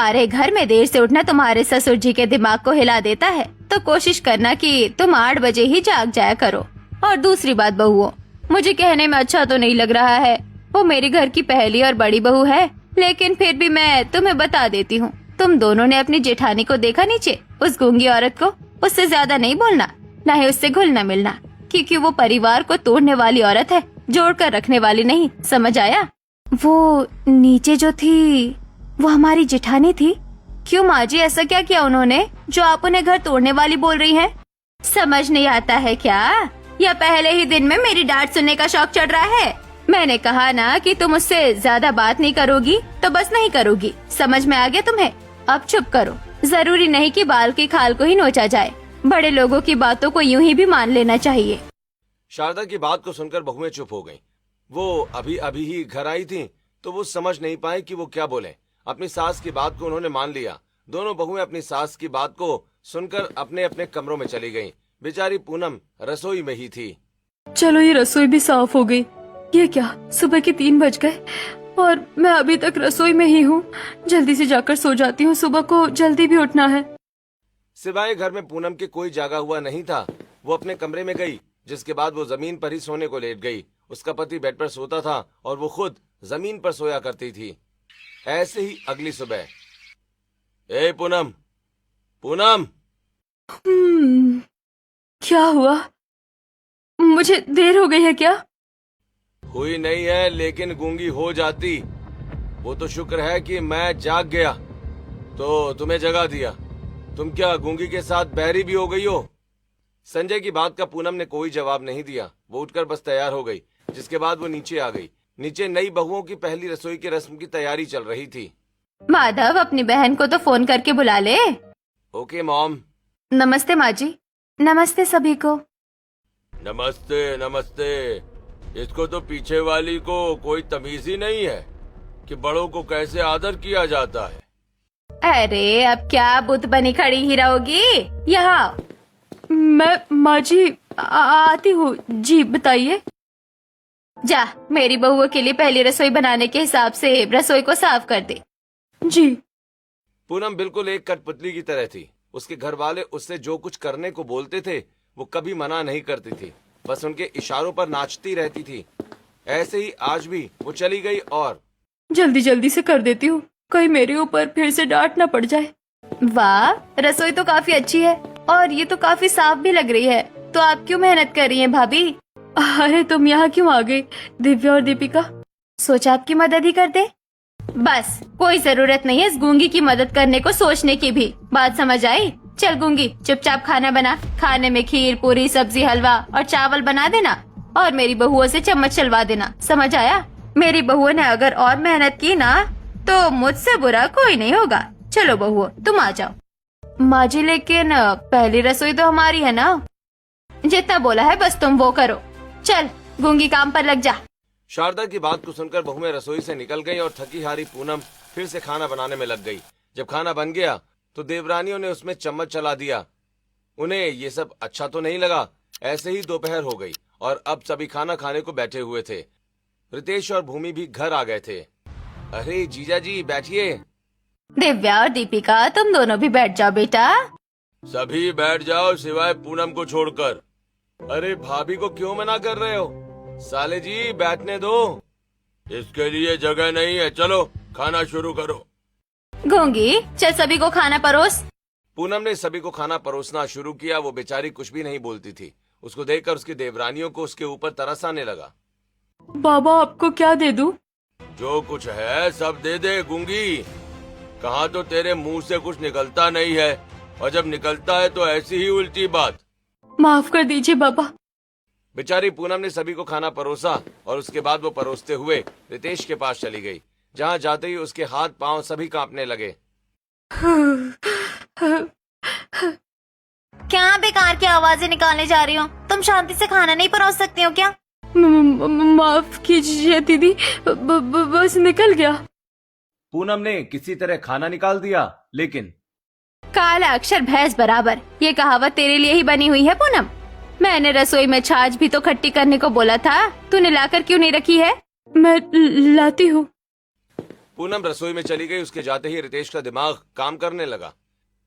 तुम्हारे घर में देर से उठना तुम्हारे ससुर जी के दिमाग को हिला देता है, तो कोशिश करना कि तुम 8 बजे ही जाग जाया करो। और दूसरी बात बहुओं, मुझे कहने में अच्छा तो नहीं लग रहा है, वो मेरे घर की पहली और बड़ी बहू है, लेकिन फिर भी मैं तुम्हें बता देती हूँ। तुम दोनों ने अपनी जेठानी को देखा नीचे, उस गूंगी औरत को? उससे ज्यादा नहीं बोलना, न ही उससे घुलना मिलना, क्योंकि वो परिवार को तोड़ने वाली औरत है, जोड़कर रखने वाली नहीं, समझ आया? वो नीचे जो थी वो हमारी जेठानी थी। क्यों माँ जी, ऐसा क्या किया उन्होंने जो आप उन्हें घर तोड़ने वाली बोल रही हैं? समझ नहीं आता है क्या, या पहले ही दिन में मेरी डांट सुनने का शौक चढ़ रहा है? मैंने कहा ना कि तुम उससे ज्यादा बात नहीं करोगी तो बस नहीं करोगी, समझ में आ गया तुम्हें? अब चुप करो, जरूरी नहीं कि बाल की खाल को ही नोचा जाए, बड़े लोगों की बातों को यूं ही भी मान लेना चाहिए। शारदा की बात को सुनकर बहुएं चुप हो गईं। वो अभी अभी ही घर आई थी, तो वो समझ नहीं पाए कि वो क्या बोले। अपनी सास की बात को उन्होंने मान लिया। दोनों बहुएं अपनी सास की बात को सुनकर अपने अपने कमरों में चली गईं। बेचारी पूनम रसोई में ही थी। चलो, ये रसोई भी साफ हो गई। ये क्या, सुबह के 3 बज गए और मैं अभी तक रसोई में ही हूँ। जल्दी से जाकर सो जाती हूँ, सुबह को जल्दी भी उठना है। सिवाय घर में पूनम के कोई जागा हुआ नहीं था। वो अपने कमरे में गई, जिसके बाद वो जमीन पर ही सोने को लेट गई। उसका पति बेड पर सोता था और वो खुद जमीन पर सोया करती थी। ऐसे ही अगली सुबह, ए पूनम, पूनम। क्या हुआ? मुझे देर हो गई है क्या? हुई नहीं है, लेकिन गूंगी हो जाती। वो तो शुक्र है कि मैं जाग गया तो तुम्हें जगा दिया। तुम क्या गूंगी के साथ बहरी भी हो गई हो? संजय की बात का पूनम ने कोई जवाब नहीं दिया। वो उठकर बस तैयार हो गई, जिसके बाद वो नीचे आ गई। नीचे नई बहुओं की पहली रसोई की रस्म की तैयारी चल रही थी। माधव, अपनी बहन को तो फोन करके बुला ले। Okay mom. नमस्ते माँ जी। नमस्ते सभी को। नमस्ते नमस्ते। इसको तो पीछे वाली को कोई तमीज ही नहीं है कि बड़ों को कैसे आदर किया जाता है। अरे अब क्या बुत बनी खड़ी ही रहोगी? यहाँ मैं, माँ जी आती हूँ जी, बताइए। जा, मेरी बहुओं के लिए पहली रसोई बनाने के हिसाब से रसोई को साफ कर दे। जी। पूनम बिल्कुल एक कठपुतली की तरह थी। उसके घर वाले उससे जो कुछ करने को बोलते थे वो कभी मना नहीं करती थी, बस उनके इशारों पर नाचती रहती थी। ऐसे ही आज भी वो चली गई और जल्दी जल्दी से कर देती हूँ, कहीं मेरे ऊपर फिर से डांट न पड़ जाए। वाह, रसोई तो काफी अच्छी है और ये तो काफी साफ भी लग रही है। तो आप क्यों मेहनत कर रही हैं भाभी? अरे तुम यहाँ क्यों आ गई दिव्या और दीपिका? सोचा आपकी मदद ही कर दे। बस, कोई जरूरत नहीं है इस गूंगी की मदद करने को सोचने की भी। बात समझ आई? चल गूंगी, चुपचाप खाना बना। खाने में खीर, पूरी, सब्जी, हलवा और चावल बना देना और मेरी बहुओं से चम्मच चलवा देना, समझ आया? मेरी बहुओं ने अगर और मेहनत की ना तो मुझसे बुरा कोई नहीं होगा। चलो बहुओं, तुम आ जाओ। माँ जी, लेकिन पहली रसोई तो हमारी है ना? जितना बोला है बस तुम वो करो। चल गूंगी, काम पर लग जा। शारदा की बात को सुनकर बहुएं रसोई से निकल गई और थकी हारी पूनम फिर से खाना बनाने में लग गई। जब खाना बन गया तो देवरानियों ने उसमें चम्मच चला दिया। उन्हें ये सब अच्छा तो नहीं लगा। ऐसे ही दोपहर हो गई और अब सभी खाना खाने को बैठे हुए थे। रितेश और भूमि भी घर आ गए थे। अरे जीजा जी बैठिए। दिव्या और दीपिका, तुम दोनों भी बैठ जाओ बेटा। सभी बैठ जाओ सिवाय पूनम को छोड़कर। अरे भाभी को क्यों मना कर रहे हो? साले जी बैठने दो, इसके लिए जगह नहीं है। चलो खाना शुरू करो। गूंगी, चल सभी को खाना परोस। पूनम ने सभी को खाना परोसना शुरू किया। वो बेचारी कुछ भी नहीं बोलती थी। उसको देखकर उसकी देवरानियों को उसके ऊपर तरस आने लगा। बाबा, आपको क्या दे दूं? जो कुछ है सब दे दे गूंगी। कहाँ तो तेरे मुंह से कुछ निकलता नहीं है, और जब निकलता है तो ऐसी ही उल्टी बात। माफ कर दीजिए बाबा। बेचारी पूनम ने सभी को खाना परोसा और उसके बाद वो परोसते हुए रितेश के पास चली गई। जहाँ जाते ही उसके हाथ पांव सभी कांपने लगे। क्या बेकार की आवाजें निकालने जा रही हो? तुम शांति से खाना नहीं परोस सकती हो क्या? माफ कीजिए दीदी, बस निकल गया। पूनम ने किसी तरह खाना निकाल दिया, लेकिन काला अक्षर भैंस बराबर, ये कहावत तेरे लिए ही बनी हुई है पूनम। मैंने रसोई में छाछ भी तो खट्टी करने को बोला था, तूने लाकर क्यों नहीं रखी है? मैं लाती हूँ। पूनम रसोई में चली गई। उसके जाते ही रितेश का दिमाग काम करने लगा।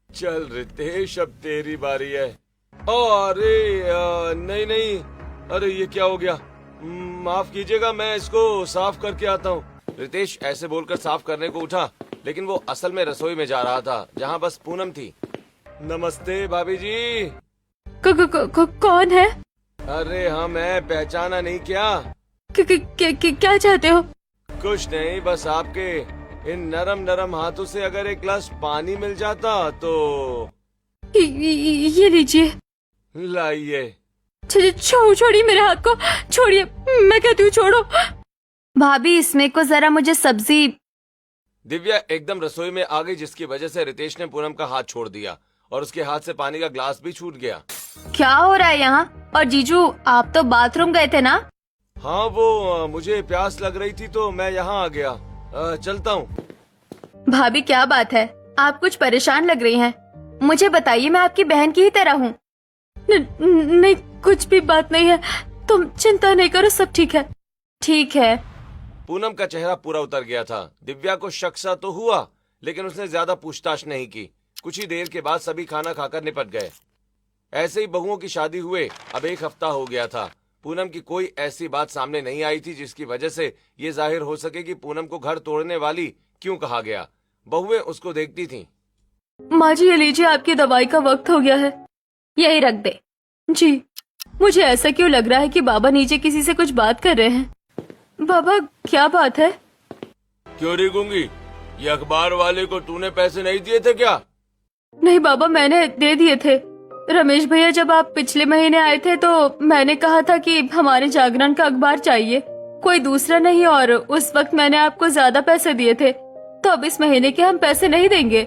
चल रितेश, अब तेरी बारी है। अरे नहीं नहीं, अरे ये क्या हो गया? माफ कीजिएगा, मैं इसको साफ करके आता हूँ। रितेश ऐसे बोलकर साफ करने को उठा, लेकिन वो असल में रसोई में जा रहा था जहाँ बस पूनम थी। नमस्ते भाभी जी। कौन है? अरे हाँ, मैं पहचाना नहीं क्या? क्या चाहते हो? कुछ नहीं, बस आपके इन नरम नरम हाथों से अगर एक गिलास पानी मिल जाता तो। ये लीजिए। लाइए। छोड़िए मेरे हाथ को, छोड़िए, मैं कहती हूँ छोड़ो। भाभी इसमें को जरा मुझे सब्जी। दिव्या एकदम रसोई में आ गई, जिसकी वजह से रितेश ने पूनम का हाथ छोड़ दिया और उसके हाथ से पानी का ग्लास भी छूट गया। क्या हो रहा है यहाँ? और जीजू, आप तो बाथरूम गए थे ना? हाँ, वो मुझे प्यास लग रही थी तो मैं यहाँ आ गया। चलता हूँ। भाभी क्या बात है, आप कुछ परेशान लग रही हैं। मुझे बताइए, मैं आपकी बहन की ही तरह हूँ। नहीं, कुछ भी बात नहीं है, तुम चिंता नहीं करो, सब ठीक है। ठीक है। पूनम का चेहरा पूरा उतर गया था। दिव्या को शक सा तो हुआ, लेकिन उसने ज्यादा पूछताछ नहीं की। कुछ ही देर के बाद सभी खाना खाकर निपट गए। ऐसे ही बहुओं की शादी हुए अब 1 हफ्ता हो गया था। पूनम की कोई ऐसी बात सामने नहीं आई थी जिसकी वजह से ये जाहिर हो सके कि पूनम को घर तोड़ने वाली क्यों कहा गया। बहुएं उसको देखती थीं। माँ जी, ये लीजिए, आपकी दवाई का वक्त हो गया है। यही रख दे। जी, मुझे ऐसा क्यों लग रहा है कि बाबा नीचे किसी से कुछ बात कर रहे हैं। बाबा, क्या बात है? क्यों रे गूंगी, ये अखबार वाले को तूने पैसे नहीं दिए थे क्या? नहीं बाबा, मैंने दे दिए थे। रमेश भैया, जब आप पिछले महीने आए थे तो मैंने कहा था कि हमारे जागरण का अखबार चाहिए, कोई दूसरा नहीं, और उस वक्त मैंने आपको ज्यादा पैसे दिए थे, तो अब इस महीने के हम पैसे नहीं देंगे।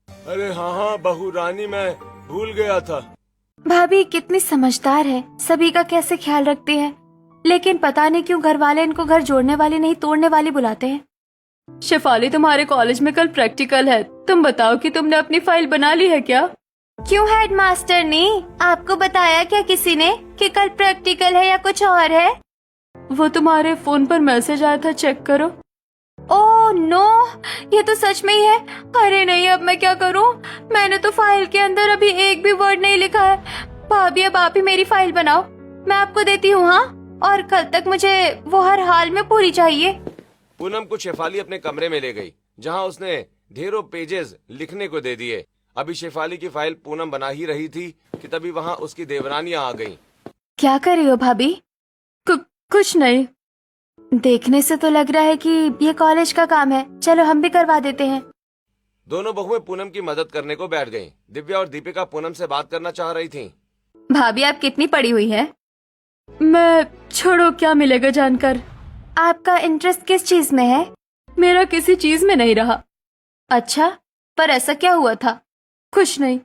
अरे हाँ, बहू रानी, मैं भूल गया था। भाभी कितनी समझदार है, सभी का कैसे ख्याल रखती है, लेकिन पता नहीं क्यों घर वाले इनको घर जोड़ने वाली नहीं तोड़ने वाली बुलाते हैं। शेफाली, तुम्हारे कॉलेज में कल प्रैक्टिकल है, तुम बताओ कि तुमने अपनी फाइल बना ली है क्या? क्यों हेडमास्टर ने आपको बताया क्या किसी ने कि कल प्रैक्टिकल है या कुछ और है? वो तुम्हारे फोन पर मैसेज आया था, चेक करो। ओह नो, ये तो सच में ही है। अरे नहीं, अब मैं क्या करूं? मैंने तो फाइल के अंदर अभी एक भी वर्ड नहीं लिखा है। भाभी, अब आप ही मेरी फाइल बनाओ, मैं आपको देती हूँ। हाँ, और कल तक मुझे वो हर हाल में पूरी चाहिए। पूनम को शेफाली अपने कमरे में ले गई, जहाँ उसने ढेरों पेजेस लिखने को दे दिए। अभी शेफाली की फाइल पूनम बना ही रही थी कि तभी वहाँ उसकी देवरानियां आ गईं। क्या कर रही हो भाभी? कुछ नहीं। देखने से तो लग रहा है कि ये कॉलेज का काम है, चलो हम भी करवा देते हैं। दोनों बहुएं पूनम की मदद करने को बैठ गईं। दिव्या और दीपिका पूनम से बात करना चाह रही थीं। भाभी, आप कितनी पढ़ी हुई है? मैं, छोड़ो, क्या मिलेगा जानकर। आपका इंटरेस्ट किस चीज में है? मेरा किसी चीज में नहीं रहा। अच्छा, पर ऐसा क्या हुआ था? कुछ नहीं।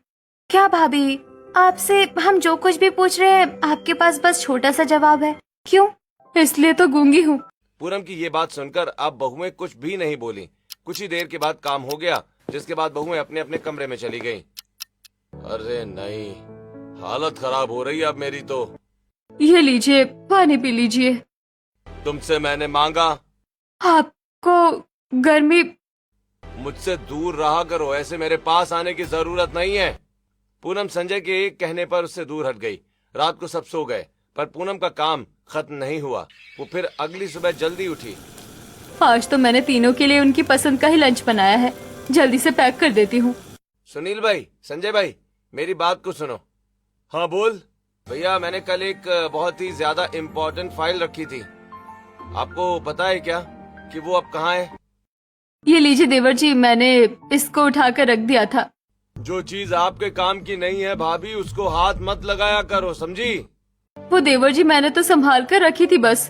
क्या भाभी, आपसे हम जो कुछ भी पूछ रहे हैं आपके पास बस छोटा सा जवाब है, क्यों? इसलिए तो गूंगी हूँ। पूनम की ये बात सुनकर अब बहुएं कुछ भी नहीं बोली। कुछ ही देर के बाद काम हो गया, जिसके बाद बहुएं अपने अपने कमरे में चली गईं। अरे नहीं, हालत खराब हो रही है अब मेरी तो। ये लीजिए, पानी पी लीजिए। तुमसे मैंने मांगा। आपको गर्मी। मुझसे दूर रहा करो, ऐसे मेरे पास आने की जरूरत नहीं है। पूनम संजय के एक कहने पर उससे दूर हट गई। रात को सब सो गए, पर पूनम का काम खत्म नहीं हुआ। वो फिर अगली सुबह जल्दी उठी। आज तो मैंने तीनों के लिए उनकी पसंद का ही लंच बनाया है, जल्दी से पैक कर देती हूँ। सुनील भाई, संजय भाई, मेरी बात को सुनो। हाँ बोल। भैया, मैंने कल एक बहुत ही ज्यादा इम्पोर्टेंट फाइल रखी थी। आपको पता है क्या कि वो अब कहाँ है? ये लीजिए देवर जी, मैंने इसको उठाकर रख दिया था। जो चीज आपके काम की नहीं है भाभी, उसको हाथ मत लगाया करो, समझी? वो देवर जी, मैंने तो संभाल कर रखी थी बस।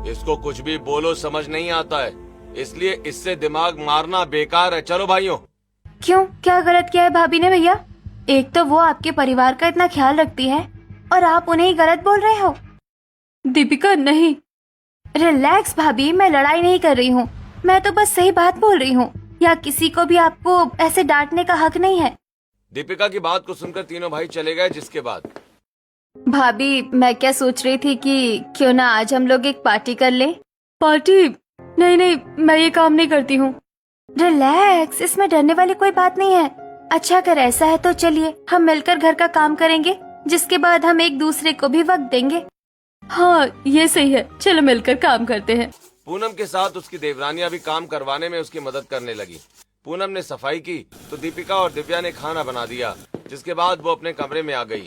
इसको कुछ भी बोलो समझ नहीं आता है, इसलिए इससे दिमाग मारना बेकार है। चलो भाइयों। क्यों, क्या गलत किया है भाभी ने भैया? एक तो वो आपके परिवार का इतना ख्याल रखती है और आप उन्हें ही गलत बोल रहे हो। दीपिका, नहीं। रिलैक्स भाभी, मैं लड़ाई नहीं कर रही हूँ, मैं तो बस सही बात बोल रही हूँ। या किसी को भी आपको ऐसे डांटने का हक नहीं है। दीपिका की बात को सुनकर तीनों भाई चले गए, जिसके बाद भाभी, मैं क्या सोच रही थी कि क्यों ना आज हम लोग एक पार्टी कर लें। पार्टी? नहीं नहीं, मैं ये काम नहीं करती हूँ। रिलैक्स, इसमें डरने वाली कोई बात नहीं है। अच्छा अगर ऐसा है तो चलिए हम मिलकर घर का काम करेंगे, जिसके बाद हम एक दूसरे को भी वक्त देंगे। हाँ ये सही है, चलो मिलकर काम करते हैं। पूनम के साथ उसकी देवरानियां भी काम करवाने में उसकी मदद करने लगी। पूनम ने सफाई की तो दीपिका और दिव्या ने खाना बना दिया, जिसके बाद वो अपने कमरे में आ गई।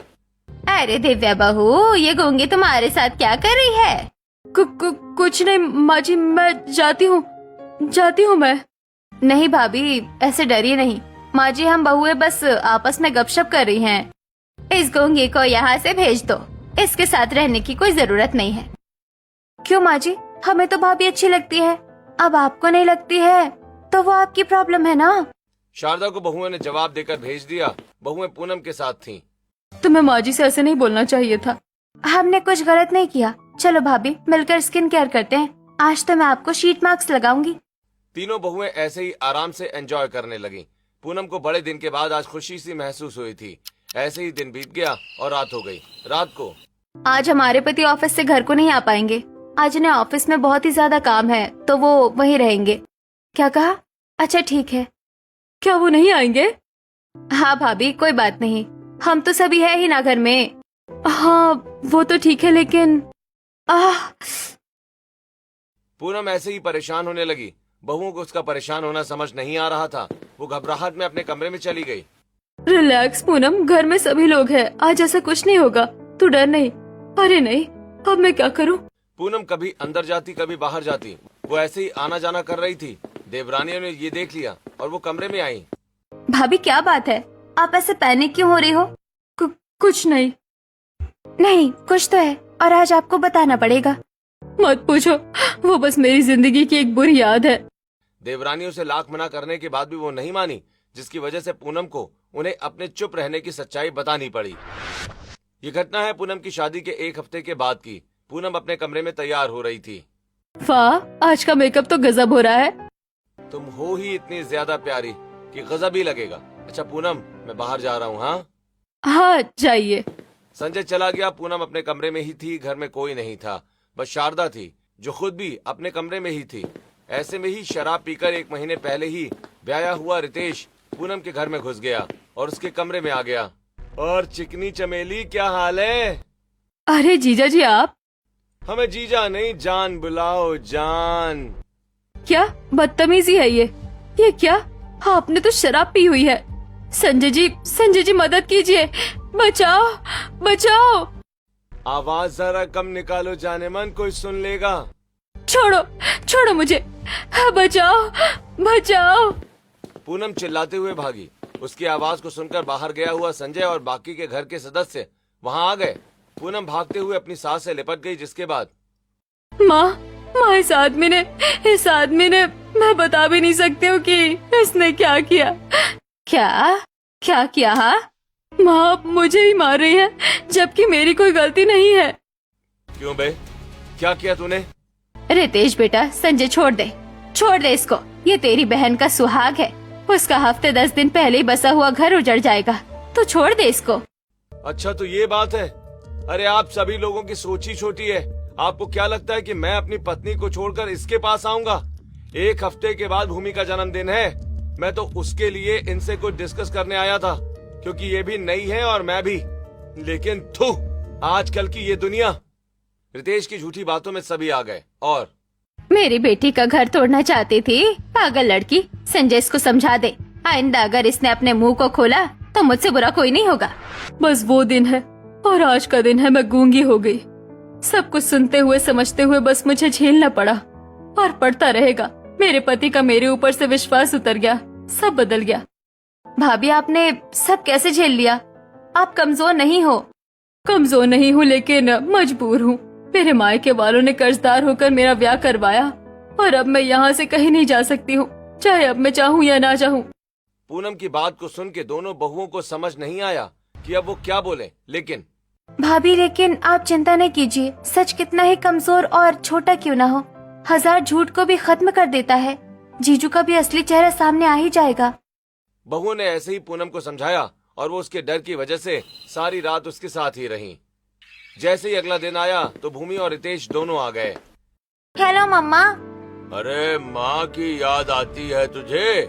अरे दिव्या बहू, ये गूंगी तुम्हारे साथ क्या कर रही है? कुछ नहीं माँ जी, मैं जाती हूँ मैं। नहीं भाभी, ऐसे डरिए नहीं। माँ जी हम बहुएं बस आपस में गपशप कर रही हैं। इस गूंगी को यहाँ से भेज दो, इसके साथ रहने की कोई जरूरत नहीं है। क्यों माँ जी, हमें तो भाभी अच्छी लगती है, अब आपको नहीं लगती है तो वो आपकी प्रॉब्लम है ना। शारदा को बहुओं ने जवाब देकर भेज दिया। बहुएं पूनम के साथ थीं। तुम्हें माँ जी से ऐसे नहीं बोलना चाहिए था। हमने कुछ गलत नहीं किया। चलो भाभी मिलकर स्किन केयर करते हैं। आज तो मैं आपको शीट मार्क्स लगाऊंगी। तीनों बहुएं ऐसे ही आराम से एंजॉय करने लगी। पूनम को बड़े दिन के बाद आज खुशी सी महसूस हुई थी। ऐसे ही दिन बीत गया और रात हो गई। रात को आज हमारे पति ऑफिस से घर को नहीं आ पाएंगे। आज उन्हें ऑफिस में बहुत ही ज्यादा काम है, तो वो वहीं रहेंगे। क्या कहा? अच्छा ठीक है। क्या वो नहीं आएंगे? हाँ भाभी कोई बात नहीं, हम तो सभी है ही ना घर में। हाँ वो तो ठीक है, लेकिन पूनम ऐसे ही परेशान होने लगी। बहुओं को उसका परेशान होना समझ नहीं आ रहा था। वो घबराहट में अपने कमरे में चली गई। रिलैक्स पूनम, घर में सभी लोग हैं, आज ऐसा कुछ नहीं होगा, तू डर नहीं। अरे नहीं, अब मैं क्या करूं? पूनम कभी अंदर जाती कभी बाहर जाती। वो ऐसे ही आना जाना कर रही थी। देवरानियों ने ये देख लिया और वो कमरे में आई। भाभी क्या बात है, आप ऐसे पैनिक क्यों हो रही हो? कुछ नहीं। नहीं कुछ तो है, और आज आपको बताना पड़ेगा। मत पूछो, वो बस मेरी जिंदगी की एक बुरी याद है। देवरानियों से लाख मना करने के बाद भी वो नहीं मानी, जिसकी वजह से पूनम को उन्हें अपने चुप रहने की सच्चाई बतानी पड़ी। ये घटना है पूनम की शादी के एक हफ्ते के बाद की। पूनम अपने कमरे में तैयार हो रही थी। वाह, आज का मेकअप तो गजब हो रहा है। तुम हो ही इतनी ज्यादा प्यारी कि गजब ही लगेगा। अच्छा पूनम, मैं बाहर जा रहा हूँ। हाँ जाइए। संजय चला गया। पूनम अपने कमरे में ही थी। घर में कोई नहीं था, बस शारदा थी, जो खुद भी अपने कमरे में ही थी। ऐसे में ही शराब पीकर एक महीने पहले ही ब्याया हुआ रितेश पूनम के घर में घुस गया और उसके कमरे में आ गया। और चिकनी चमेली, क्या हाल है? अरे जीजा जी आप? हमें जीजा नहीं, जान बुलाओ, जान। क्या बदतमीजी है ये क्या? आपने तो शराब पी हुई है। संजय जी मदद कीजिए, बचाओ बचाओ। आवाज जरा कम निकालो, जाने मन, कोई सुन लेगा। छोड़ो मुझे, बचाओ बचाओ। पूनम चिल्लाते हुए भागी। उसकी आवाज को सुनकर बाहर गया हुआ संजय और बाकी के घर के सदस्य वहां आ गए। पूनम भागते हुए अपनी सास से लिपट गई, जिसके बाद माँ इस आदमी ने मैं बता भी नहीं सकती हूँ कि इसने क्या किया। क्या किया? हाँ माँ मुझे ही मार रही है, जबकि मेरी कोई गलती नहीं है। क्यों बे, क्या किया तूने? रितेश बेटा, संजय छोड़ दे इसको। ये तेरी बहन का सुहाग है। उसका हफ्ते 10 दिन पहले ही बसा हुआ घर उजड़ जाएगा, तो छोड़ दे इसको। अच्छा तो ये बात है। अरे आप सभी लोगों की सोच ही छोटी है। आपको क्या लगता है कि मैं अपनी पत्नी को छोड़कर इसके पास आऊंगा? एक हफ्ते के बाद भूमि का जन्मदिन है। मैं तो उसके लिए इनसे कुछ डिस्कस करने आया था, क्योंकि ये भी नई है और मैं भी। लेकिन थू, आजकल की ये दुनिया। रितेश की झूठी बातों में सभी आ गए। और मेरी बेटी का घर तोड़ना चाहती थी, पागल लड़की। संजय इसको समझा दे, आइंदा अगर इसने अपने मुंह को खोला तो मुझसे बुरा कोई नहीं होगा। बस वो दिन है और आज का दिन है, मैं गूंगी हो गई। सब कुछ सुनते हुए समझते हुए बस मुझे झेलना पड़ा और पड़ता रहेगा। मेरे पति का मेरे ऊपर से विश्वास उतर गया, सब बदल गया। भाभी आपने सब कैसे झेल लिया? आप कमजोर नहीं हो। कमजोर नहीं हूँ, लेकिन मजबूर हूँ। मेरे मायके वालों ने कर्जदार होकर मेरा ब्याह करवाया और अब मैं यहाँ से कहीं नहीं जा सकती हूँ, चाहे अब मैं चाहूँ या ना चाहूँ। पूनम की बात को सुन के दोनों बहुओं को समझ नहीं आया कि अब वो क्या बोले। लेकिन लेकिन आप चिंता नहीं कीजिए। सच कितना ही कमजोर और छोटा क्यों ना हो, 1000 झूठ को भी खत्म कर देता है। जीजू का भी असली चेहरा सामने आ ही जाएगा। बहुओं ने ऐसे ही पूनम को समझाया और वो उसके डर की वजह से सारी रात उसके साथ ही रही। जैसे ही अगला दिन आया तो भूमि और रितेश दोनों आ गए। हेलो मम्मा। अरे माँ की याद आती है तुझे?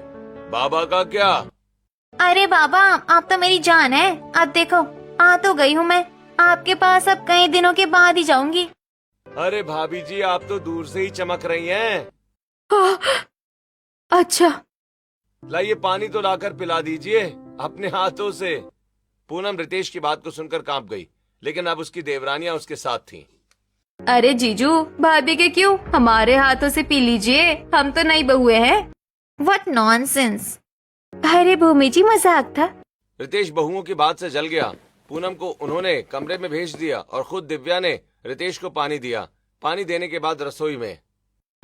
बाबा का क्या? अरे बाबा, आप तो मेरी जान है। अब देखो, आ तो गई हूँ मैं आपके पास। अब कई दिनों के बाद ही जाऊंगी। अरे भाभी जी, आप तो दूर से ही चमक रही हैं। अच्छा। लाइए पानी तो लाकर पिला दीजिए अपने हाथों से। पूनम रितेश की बात को सुनकर कांप गई, लेकिन अब उसकी देवरानियां उसके साथ थीं। अरे जीजू, भाभी के क्यों, हमारे हाथों से पी लीजिए, हम तो नई बहुए हैं। What nonsense. अरे भूमि जी, मजाक था। रितेश बहुओं की बात से जल गया। पूनम को उन्होंने कमरे में भेज दिया और खुद दिव्या ने रितेश को पानी दिया। पानी देने के बाद रसोई में।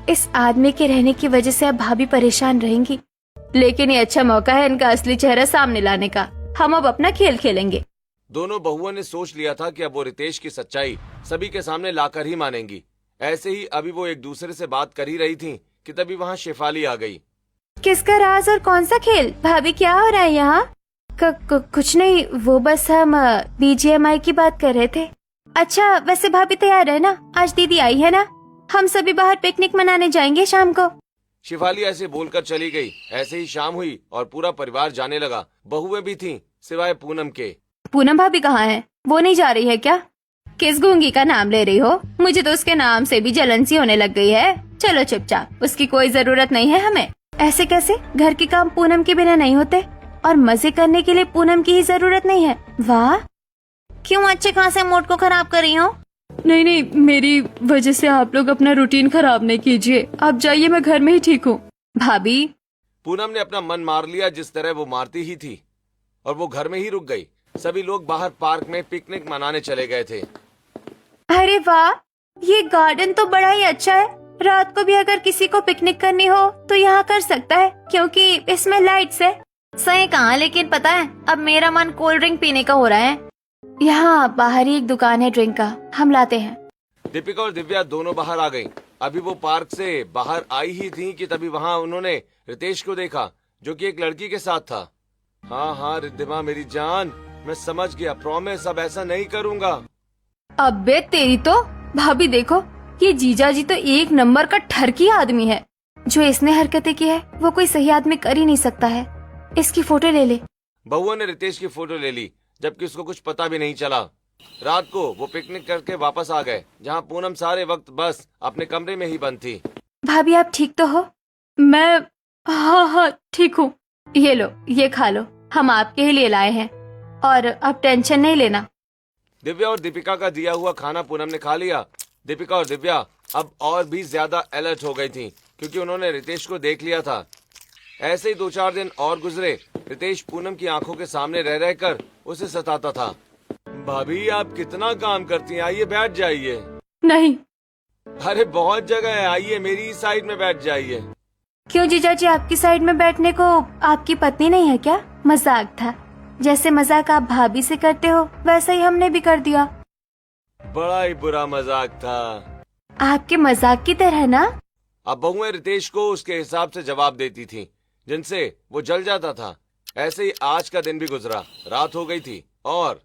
इस आदमी के रहने की वजह से अब भाभी परेशान रहेंगी, लेकिन ये अच्छा मौका है इनका असली चेहरा सामने लाने का। हम अब अपना खेल खेलेंगे। दोनों बहुओं ने सोच लिया था कि अब वो रितेश की सच्चाई सभी के सामने लाकर ही मानेंगी। ऐसे ही अभी वो एक दूसरे से बात कर ही रही थी कि तभी वहाँ शेफाली आ गई। किसका राज और कौन सा खेल? भाभी क्या हो रहा है यहाँ? कुछ नहीं, वो बस हम BGMI की बात कर रहे थे। अच्छा, वैसे भाभी तैयार है ना? आज दीदी आई है ना? हम सभी बाहर पिकनिक मनाने जाएंगे शाम को। शेफाली ऐसे बोलकर चली गई। ऐसे ही शाम हुई और पूरा परिवार जाने लगा। बहुएं भी थीं, सिवाय पूनम के। पूनम भाभी कहाँ है? वो नहीं जा रही है क्या? किस गूंगी का नाम ले रही हो? मुझे तो उसके नाम से भी जलन सी होने लग गई है। चलो चुपचाप, उसकी कोई जरूरत नहीं है हमें। ऐसे कैसे? घर के काम पूनम के बिना नहीं होते और मजे करने के लिए पूनम की ही जरूरत नहीं है। वाह! क्यों अच्छे खासे मूड को खराब कर रही हो? नहीं नहीं, मेरी वजह से आप लोग अपना रूटीन खराब नहीं कीजिए। आप जाइए, मैं घर में ही ठीक हूँ। भाभी, पूनम ने अपना मन मार लिया जिस तरह वो मारती ही थी, और वो घर में ही रुक गई। सभी लोग बाहर पार्क में पिकनिक मनाने चले गए थे। अरे वाह, ये गार्डन तो बड़ा ही अच्छा है। रात को भी अगर किसी को पिकनिक करनी हो तो यहाँ कर सकता है, क्योंकि इसमें लाइट्स है। सही कहा, लेकिन पता है अब मेरा मन कोल्ड ड्रिंक पीने का हो रहा है। यहाँ बाहर ही एक दुकान है ड्रिंक का, हम लाते हैं। दीपिका और दिव्या दोनों बाहर आ गईं। अभी वो पार्क से बाहर आई ही थीं कि तभी वहाँ उन्होंने रितेश को देखा, जो कि एक लड़की के साथ था। हाँ हाँ रिद्धिमा मेरी जान, मैं समझ गया। प्रॉमिस अब ऐसा नहीं करूँगा। अबे तेरी तो! भाभी देखो, ये जीजा जी तो एक नंबर का ठरकी आदमी है। जो इसने हरकतें की है वो कोई सही आदमी कर ही नहीं सकता है। इसकी फोटो ले ले। बहुआ ने रितेश की फोटो ले ली, जबकि उसको कुछ पता भी नहीं चला। रात को वो पिकनिक करके वापस आ गए, जहाँ पूनम सारे वक्त बस अपने कमरे में ही बंद थी। भाभी आप ठीक तो हो? मैं हाँ ठीक हूँ। ये लो, ये खा लो, हम आपके ही लिए लाए हैं, और अब टेंशन नहीं लेना। दिव्या और दीपिका का दिया हुआ खाना पूनम ने खा लिया। दीपिका और दिव्या अब और भी ज्यादा अलर्ट हो गई थीं, क्योंकि उन्होंने रितेश को देख लिया था। ऐसे ही 2-4 दिन और गुजरे। रितेश पूनम की आंखों के सामने रह रहकर उसे सताता था। भाभी आप कितना काम करती हैं, आइए बैठ जाइए। नहीं। अरे बहुत जगह है, आइए मेरी साइड में बैठ जाइए। क्यों जीजा जी, आपकी साइड में बैठने को आपकी पत्नी नहीं है क्या? मजाक था। जैसे मजाक आप भाभी से करते हो वैसा ही हमने भी कर दिया। बड़ा ही बुरा मजाक था। आपके मजाक की तरह ना। अब बहुएं रितेश को उसके हिसाब से जवाब देती थीं, जिनसे वो जल जाता था। ऐसे ही आज का दिन भी गुजरा। रात हो गई थी और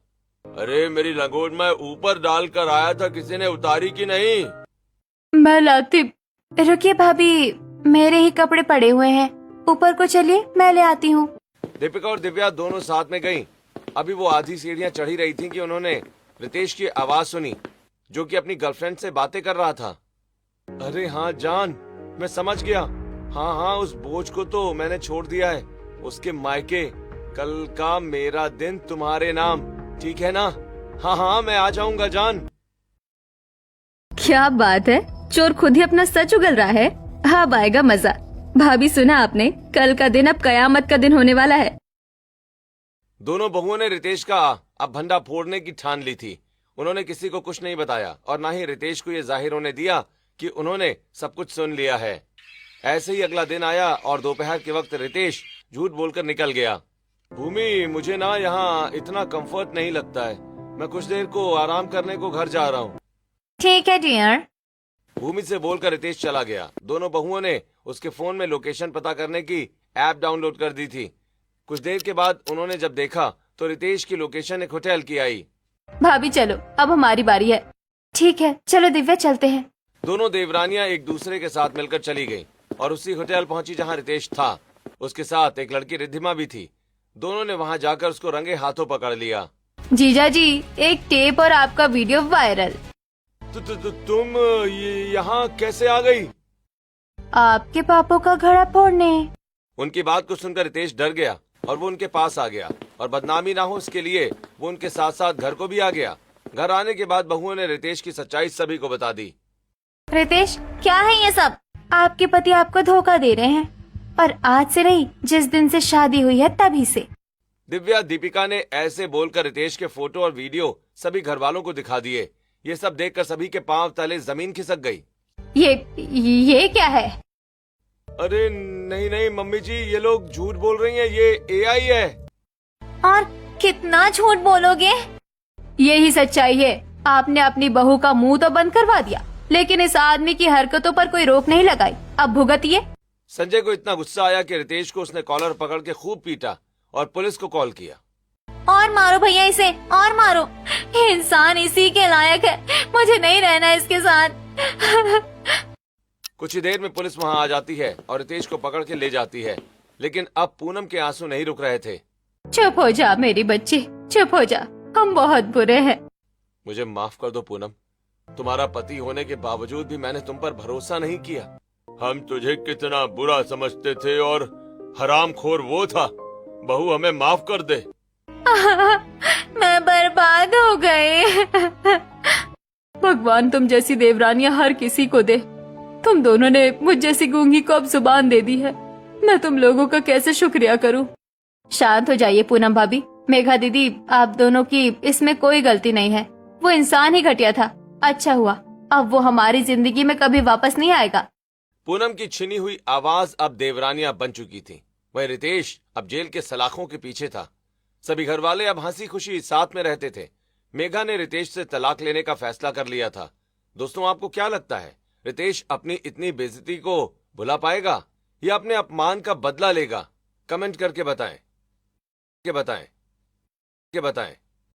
अरे मेरी लंगोट मैं ऊपर डाल कर आया था, किसी ने उतारी कि नहीं? मैं लाती। रुकिए भाभी, मेरे ही कपड़े पड़े हुए हैं, ऊपर को चलिए, मैं ले आती हूँ। दीपिका और दिव्या दोनों साथ में गईं। अभी वो आधी सीढ़ियां चढ़ी रही थीं कि उन्होंने रितेश की आवाज सुनी, जो कि अपनी गर्लफ्रेंड से बातें कर रहा था। अरे हाँ जान, मैं समझ गया। हाँ उस बोझ को तो मैंने छोड़ दिया है, उसके मायके। कल का मेरा दिन तुम्हारे नाम, ठीक है ना? हाँ मैं आ जाऊंगा जान। क्या बात है, चोर खुद ही अपना सच उगल रहा है। अब आएगा मजा। भाभी सुना आपने, कल का दिन अब कयामत का दिन होने वाला है। दोनों बहुओं ने रितेश का अब भंडा फोड़ने की ठान ली थी। उन्होंने किसी को कुछ नहीं बताया और ना ही रितेश को ये जाहिर होने दिया कि उन्होंने सब कुछ सुन लिया है। ऐसे ही अगला दिन आया और दोपहर के वक्त रितेश झूठ बोलकर निकल गया। भूमि मुझे ना यहाँ इतना कंफर्ट नहीं लगता है, मैं कुछ देर को आराम करने को घर जा रहा हूँ। ठीक है डियर। भूमि से बोलकर रितेश चला गया। दोनों बहुओं ने उसके फोन में लोकेशन पता करने की ऐप डाउनलोड कर दी थी। कुछ देर के बाद उन्होंने जब देखा तो रितेश की लोकेशन एक होटल की आई। भाभी चलो, अब हमारी बारी है। ठीक है, चलो दिव्या चलते हैं। दोनों देवरानियां एक दूसरे के साथ मिलकर चली गईं और उसी होटल पहुंची जहां रितेश था। उसके साथ एक लड़की रिद्धिमा भी थी। दोनों ने वहां जाकर उसको रंगे हाथों पकड़ लिया। जीजा जी, एक टेप और आपका वीडियो वायरल। तुम यहाँ कैसे आ गई? आपके पापों का घड़ा फोड़ने। उनकी बात को सुनकर रितेश डर गया और वो उनके पास आ गया और बदनामी ना हो इसके लिए वो उनके साथ साथ घर को भी आ गया। घर आने के बाद बहुओं ने रितेश की सच्चाई सभी को बता दी। रितेश, क्या है ये सब? आपके पति आपको धोखा दे रहे हैं, और आज से नहीं, जिस दिन से शादी हुई है तभी से। दिव्या दीपिका ने ऐसे बोलकर रितेश के फोटो और वीडियो सभी घर वालों को दिखा दिए। ये सब देखकर सभी के पांव तले जमीन खिसक गई। ये क्या है? अरे नहीं नहीं मम्मी जी, ये लोग झूठ बोल रही हैं, ये एआई है। और कितना झूठ बोलोगे? यही सच्चाई है। आपने अपनी बहू का मुंह तो बंद करवा दिया, लेकिन इस आदमी की हरकतों पर कोई रोक नहीं लगाई। अब भुगतिए। संजय को इतना गुस्सा आया कि रितेश को उसने कॉलर पकड़ के खूब पीटा और पुलिस को कॉल किया। और मारो भैया इसे, और मारो। ये इंसान इसी के लायक है, मुझे नहीं रहना इसके साथ। कुछ ही देर में पुलिस वहां आ जाती है और रितेश को पकड़ के ले जाती है, लेकिन अब पूनम के आंसू नहीं रुक रहे थे। चुप हो जा मेरी बच्ची, चुप हो जा, हम बहुत बुरे हैं। मुझे माफ कर दो पूनम, तुम्हारा पति होने के बावजूद भी मैंने तुम पर भरोसा नहीं किया। हम तुझे कितना बुरा समझते थे और हरामखोर वो था। बहू, हमें माफ कर दे। मैं बर्बाद हो गई। भगवान तुम जैसी देवरानियां हर किसी को दे। तुम दोनों ने मुझ जैसी गूंगी को अब जुबान दे दी है। मैं तुम लोगों का कैसे शुक्रिया करूं। शांत हो जाइए पूनम भाभी। मेघा दीदी, आप दोनों की इसमें कोई गलती नहीं है। वो इंसान ही घटिया था। अच्छा हुआ, अब वो हमारी जिंदगी में कभी वापस नहीं आएगा। पूनम की छिनी हुई आवाज अब देवरानियां बन चुकी थी। वह रितेश अब जेल के सलाखों के पीछे था। सभी घर वाले अब हंसी खुशी साथ में रहते थे। मेघा ने रितेश से तलाक लेने का फैसला कर लिया था। दोस्तों, आपको क्या लगता है, रितेश अपनी इतनी बेइज्जती को भुला पाएगा या अपने अपमान का बदला लेगा? कमेंट करके बताएं।